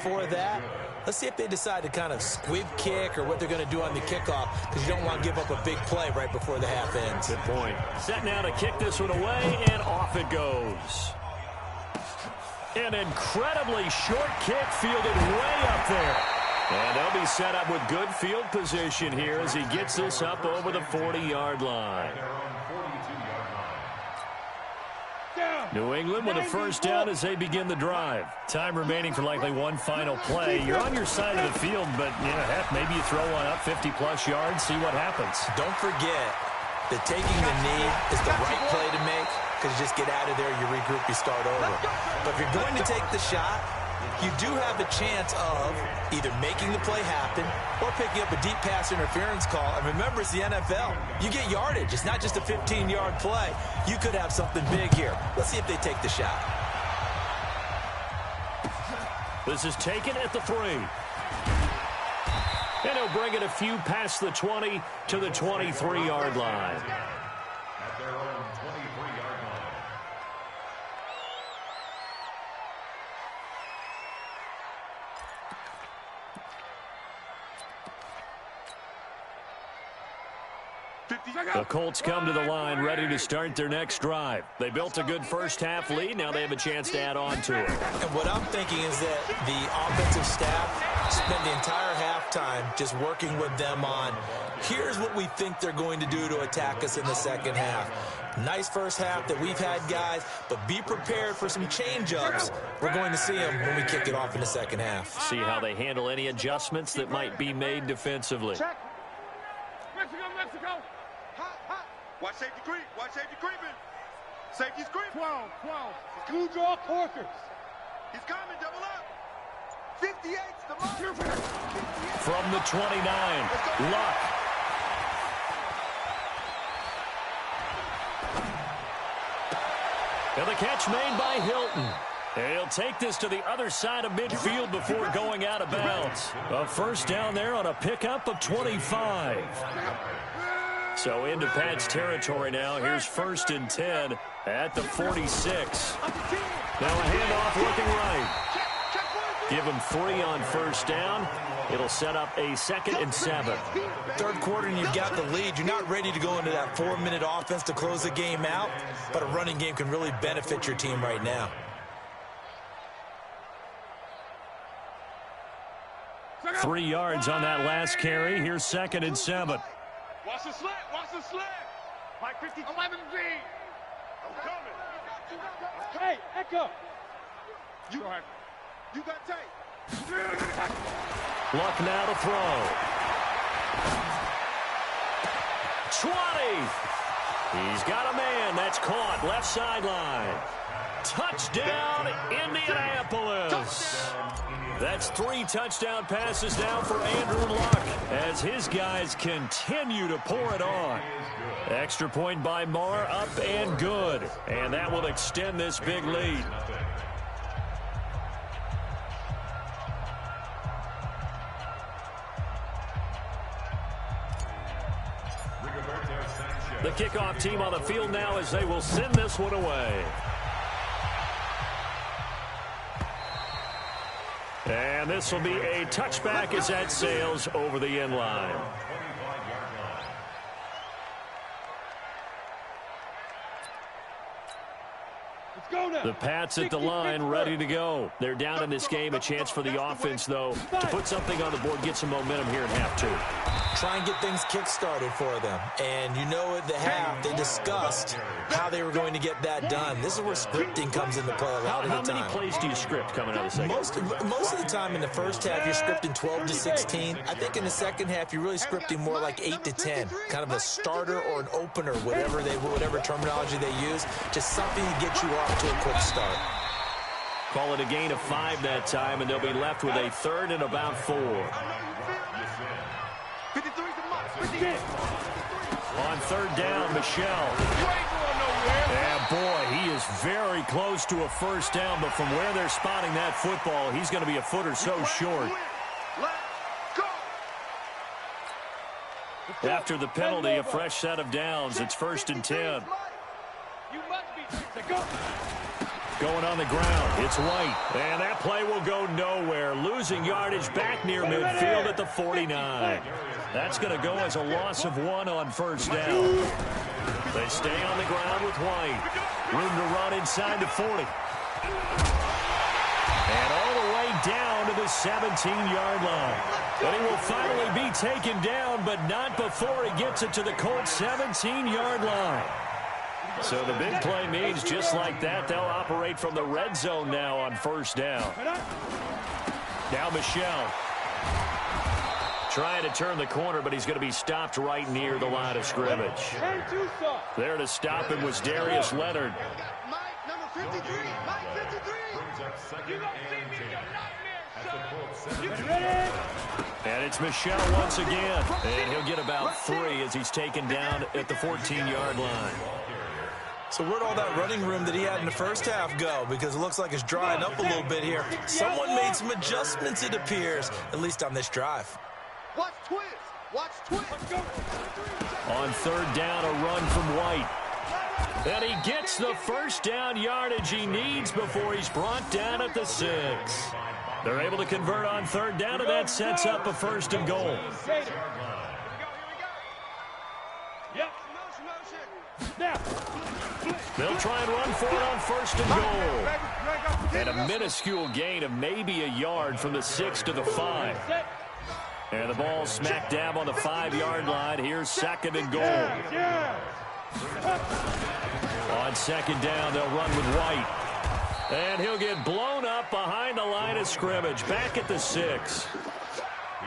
before that. Let's see if they decide to kind of squib kick or what they're going to do on the kickoff, because you don't want to give up a big play right before the half ends. Good point. Set now to kick this one away, and off it goes. An incredibly short kick fielded way up there. And they'll be set up with good field position here as he gets this up over the 40-yard line. New England with a first down as they begin the drive. Time remaining for likely one final play. You're on your side of the field, but, you know, heck, maybe you throw one up 50-plus yards, see what happens. Don't forget that taking the knee is the right play to make, because you just get out of there, you regroup, you start over. But if you're going to take the shot, you do have a chance of either making the play happen or picking up a deep pass interference call. And remember, it's the NFL. You get yardage. It's not just a 15-yard play. You could have something big here. Let's see if they take the shot. This is taken at the 3. And he'll bring it a few past the 20 to the 23-yard line. At their own 23-yard line. The Colts come to the line ready to start their next drive. They built a good first-half lead. Now they have a chance to add on to it. And what I'm thinking is that the offensive staff spent the entire halftime just working with them on, here's what we think they're going to do to attack us in the second half. Nice first half that we've had, guys, but be prepared for some change-ups. We're going to see them when we kick it off in the second half. See how they handle any adjustments that might be made defensively. Check. Mexico. Hot, hot. Watch safety creep. Watch safety creeping. Safety's creeping. 12. Exclude your quarters. He's coming. Double up. 58's the mark. From the 29, Luck. And the catch made by Hilton. And he'll take this to the other side of midfield before going out of bounds. A first down there on a pickup of 25. So into Pat's territory now. Here's 1st and 10 at the 46. Now a handoff looking right. Give him 3 on first down. It'll set up a 2nd and 7. Third quarter and you've got the lead. You're not ready to go into that 4-minute offense to close the game out, but a running game can really benefit your team right now. Three yards on that last carry. Here's 2nd and 7. Watch the slant. Watch the slant. Mike 50. 11Z. I'm coming. Hey, Echo. You got tape. Luck now to throw. 20. He's got a man. That's caught. Left sideline. Touchdown, Indianapolis. That's 3 touchdown passes now for Andrew Luck as his guys continue to pour it on. Extra point by Marr, up and good. And that will extend this big lead. The kickoff team on the field now as they will send this one away. And this will be a touchback as that sails over the end line. The Pats at the line, ready to go. They're down in this game. A chance for the offense, though, to put something on the board, get some momentum here in half 2. Try and get things kick-started for them. And you know at the half, they discussed how they were going to get that done. This is where scripting comes into play a lot of the time. How many plays do you script coming out of the second? Most of the time in the first half, you're scripting 12 to 16. I think in the second half, you're really scripting more like 8 to 10. Kind of a starter or an opener, whatever terminology they use. Just something to get you off to a quick start. Call it a gain of 5 that time, and they'll be left with a 3rd and about 4. On 3rd down, Michelle. Yeah, boy, he is very close to a first down, but from where they're spotting that football, he's going to be a foot or so short. After the penalty, a fresh set of downs. It's 1st and 10. going on the ground. It's White. And that play will go nowhere. Losing yardage back near midfield at the 49. That's going to go as a loss of 1 on first down. They stay on the ground with White. Room to run inside the 40. And all the way down to the 17-yard line. But he will finally be taken down, but not before he gets it to the Colts' 17-yard line. So the big play means just like that, they'll operate from the red zone now on first down. Now Michel. Trying to turn the corner, but he's going to be stopped right near the line of scrimmage. There to stop him was Darius Leonard. Mike, number 53. Mike, 53. And it's Michel once again. And he'll get about 3 as he's taken down at the 14-yard line. So where'd all that running room that he had in the first half go? Because it looks like it's drying up a little bit here. Someone made some adjustments, it appears, at least on this drive. Watch twist. Watch twist. On third down, a run from White. And he gets the first down yardage he needs before he's brought down at the 6. They're able to convert on third down, and that sets up a 1st and goal. They'll try and run for it on 1st and goal. And a minuscule gain of maybe a yard from the 6 to the 5. And the ball smack dab on the 5-yard line. Here's 2nd and goal. On 2nd down, they'll run with White. And he'll get blown up behind the line of scrimmage. Back at the 6.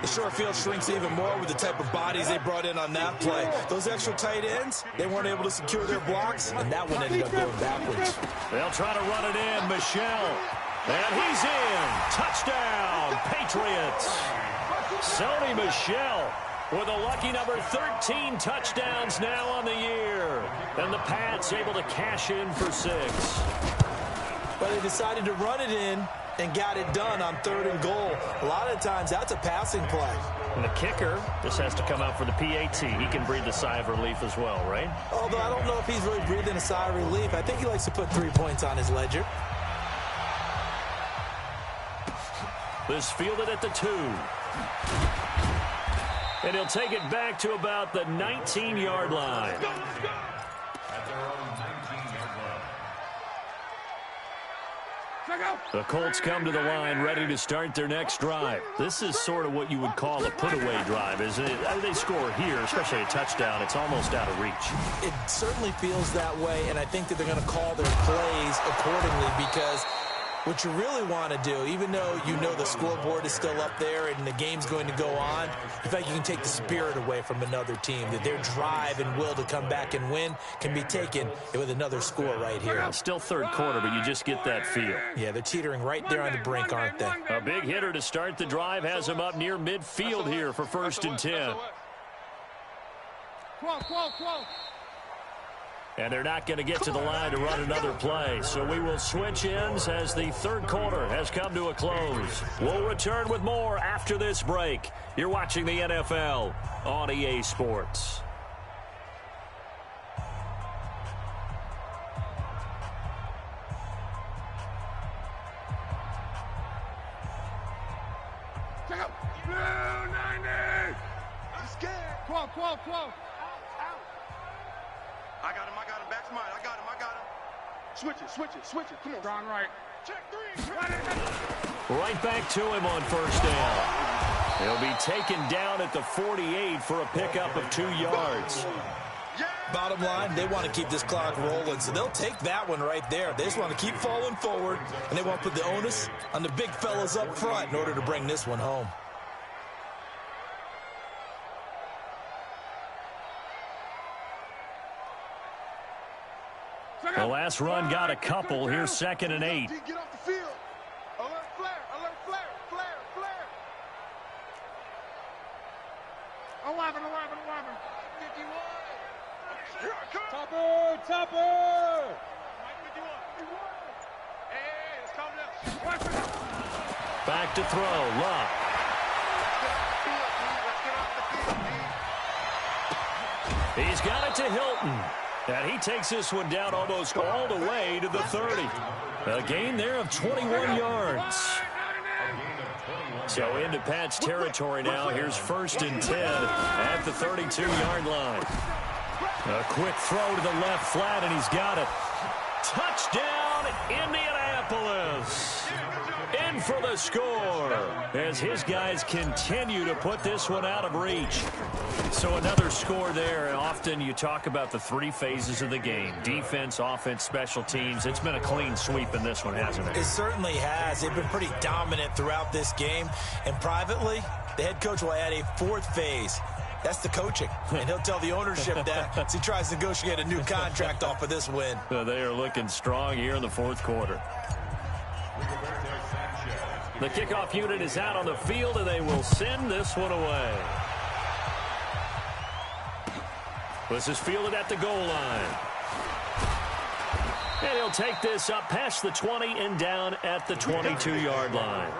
The short field shrinks even more with the type of bodies they brought in on that play. Those extra tight ends, they weren't able to secure their blocks, and that one ended up going backwards. They'll try to run it in. Michel. And he's in. Touchdown, Patriots. Sony Michel with a lucky number 13 touchdowns now on the year. And the Pats able to cash in for 6. But they decided to run it in and got it done on 3rd and goal. A lot of times, that's a passing play. And the kicker just has to come out for the PAT. He can breathe a sigh of relief as well, right? Although I don't know if he's really breathing a sigh of relief. I think he likes to put 3 points on his ledger. This fielded at the 2. And he'll take it back to about the 19-yard line. The Colts come to the line ready to start their next drive. This is sort of what you would call a put-away drive, isn't it? They score here, especially a touchdown. It's almost out of reach. It certainly feels that way, and I think that they're going to call their plays accordingly because what you really want to do, even though you know the scoreboard is still up there and the game's going to go on, in fact, you can take the spirit away from another team, that their drive and will to come back and win can be taken with another score right here. Well, still third quarter, but you just get that feel. Yeah, they're teetering right there on the brink, aren't they? A big hitter to start the drive has him up near midfield here for 1st and 10. And they're not going to get to the line to run another play. So we will switch ends as the third quarter has come to a close. We'll return with more after this break. You're watching the NFL on EA Sports. Check out. Blue 90. I'm scared. 12. I got him, back to mine, I got him. Switch it, come on. Strong right. Check 3. Right back to him on 1st down. He'll be taken down at the 48 for a pickup of 2 yards. Bottom line, they want to keep this clock rolling, so they'll take that one right there. They just want to keep falling forward, and they want to put the onus on the big fellas up front in order to bring this one home. The last run got a couple. Here's 2nd and 8. Get off the field. Alert flare. 11. 51. Here I come. Topper. Hey, it's coming up. Back to throw. Luck. He's got it to Hilton. And he takes this one down almost all the way to the 30. A gain there of 21 yards. So into Pat's territory now. Here's 1st and 10 at the 32-yard line. A quick throw to the left flat, and he's got it. Touchdown, Indianapolis. In for the score as his guys continue to put this one out of reach. So another score there, and often you talk about the 3 phases of the game. Defense, offense, special teams. It's been a clean sweep in this one, hasn't it? It certainly has. They've been pretty dominant throughout this game. And privately, the head coach will add a 4th phase. That's the coaching. And he'll tell the ownership that as he tries to negotiate a new contract off of this win. They are looking strong here in the 4th quarter. The kickoff unit is out on the field, and they will send this one away. This is fielded at the goal line. And he'll take this up past the 20 and down at the 22-yard line.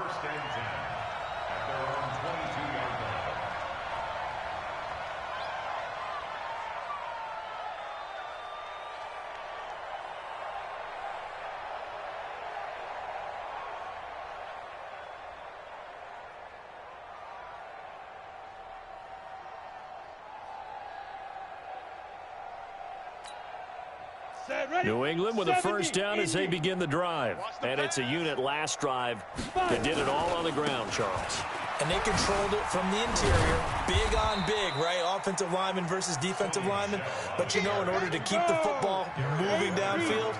New England with a 1st down as they begin the drive. And it's a unit last drive that did it all on the ground, Charles. And they controlled it from the interior. Big on big, right? Offensive lineman versus defensive lineman. But, you know, in order to keep the football moving downfield,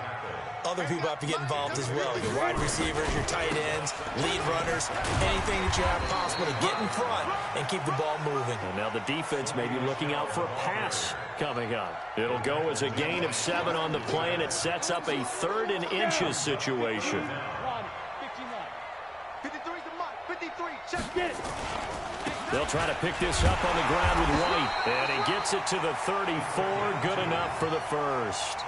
other people have to get involved as well. Your wide receivers, your tight ends, lead runners, anything that you have possible to get in front and keep the ball moving. And now the defense may be looking out for a pass coming up. It'll go as a gain of 7 on the play, and it sets up a 3rd and inches situation. 53, check it. They'll try to pick this up on the ground with White. And he gets it to the 34. Good enough for the 1st.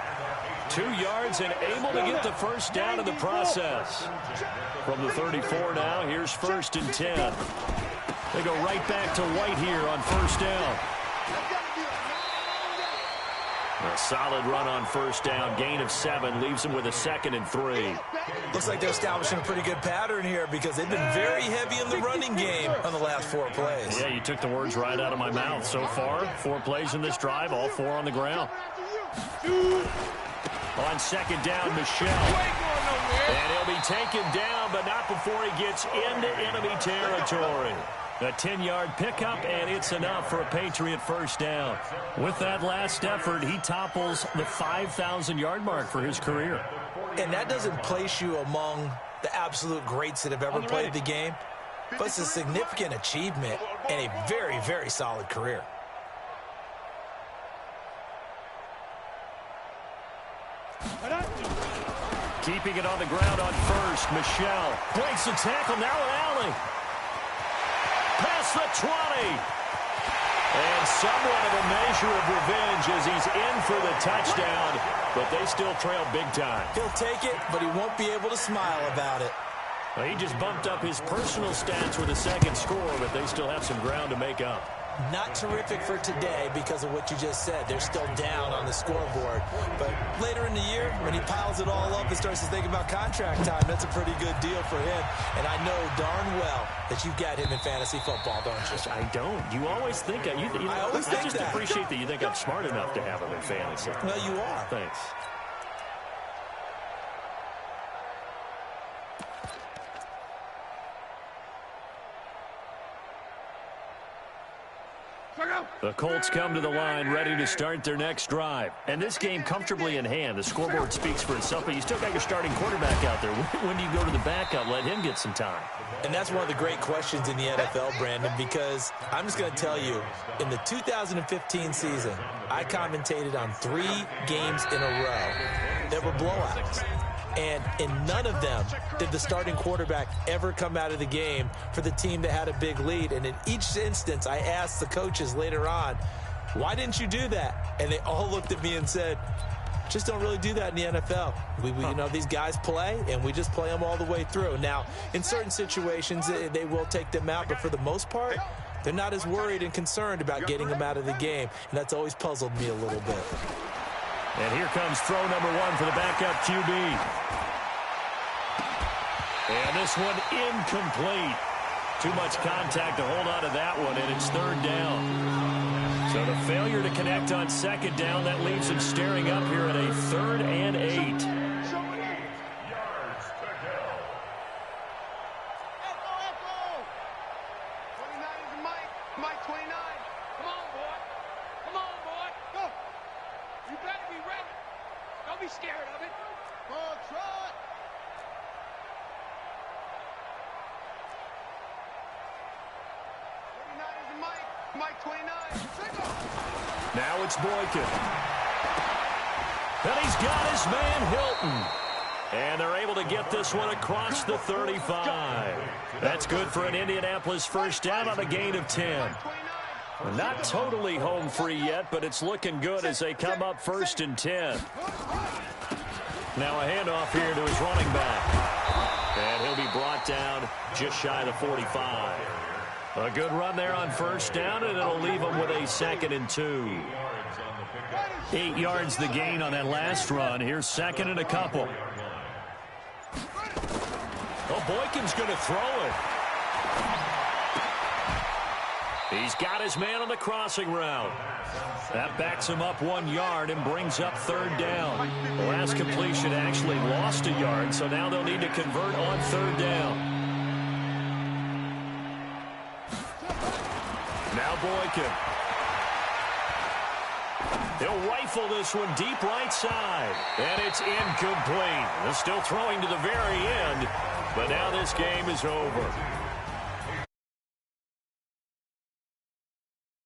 2 yards and able to get the 1st down in the process. From the 34 now, here's 1st and 10. They go right back to White here on 1st down. A solid run on 1st down. Gain of 7 leaves them with a 2nd and 3. Looks like they're establishing a pretty good pattern here because they've been very heavy in the running game on the last 4 plays. Yeah, you took the words right out of my mouth. So far, 4 plays in this drive, all 4 on the ground. On 2nd down, Michelle. And he'll be taken down, but not before he gets into enemy territory. A 10-yard pickup, and it's enough for a Patriot 1st down. With that last effort, he topples the 5,000-yard mark for his career. And that doesn't place you among the absolute greats that have ever played the game, but it's a significant achievement and a very, very solid career. Keeping it on the ground on 1st, Michelle breaks the tackle, now an alley. Past the 20. And somewhat of a measure of revenge as he's in for the touchdown, but they still trail big time. He'll take it, but he won't be able to smile about it. Well, he just bumped up his personal stats with a 2nd score, but they still have some ground to make up. Not terrific for today because of what you just said. They're still down on the scoreboard. But later in the year, when he piles it all up and starts to think about contract time, that's a pretty good deal for him. And I know darn well that you've got him in fantasy football, don't you? I don't. You always think I just appreciate that you think I'm smart enough to have him in fantasy. Well, you are. Thanks. The Colts come to the line ready to start their next drive. And this game comfortably in hand. The scoreboard speaks for itself, but you still got your starting quarterback out there. When do you go to the backup? Let him get some time. And that's one of the great questions in the NFL, Brandon, because I'm just going to tell you, in the 2015 season, I commentated on 3 games in a row that were blowouts. And in none of them did the starting quarterback ever come out of the game for the team that had a big lead. And in each instance, I asked the coaches later on, why didn't you do that? And they all looked at me and said, just don't really do that in the NFL. You know, these guys play, and we just play them all the way through. Now, in certain situations, they will take them out, but for the most part, they're not as worried and concerned about getting them out of the game. And that's always puzzled me a little bit. And here comes throw number 1 for the backup QB. And this one incomplete. Too much contact to hold on to that one, and it's 3rd down. So the failure to connect on 2nd down, that leaves him staring up here at a 3rd and 8. Now it's Boykin. And he's got his man Hilton. And they're able to get this one across the 35. That's good for an Indianapolis first down on a gain of 10. Not totally home free yet, but it's looking good as they come up 1st and 10. Now a handoff here to his running back. And he'll be brought down just shy of the 45. A good run there on 1st down, and it'll leave him with a 2nd and 2. 8 yards the gain on that last run. Here's 2nd and a couple. Oh, Boykin's going to throw it. He's got his man on the crossing route. That backs him up 1 yard and brings up 3rd down. The last completion actually lost a yard, so now they'll need to convert on 3rd down. Now Boykin. He'll rifle this one deep right side. And it's incomplete. They're still throwing to the very end. But now this game is over.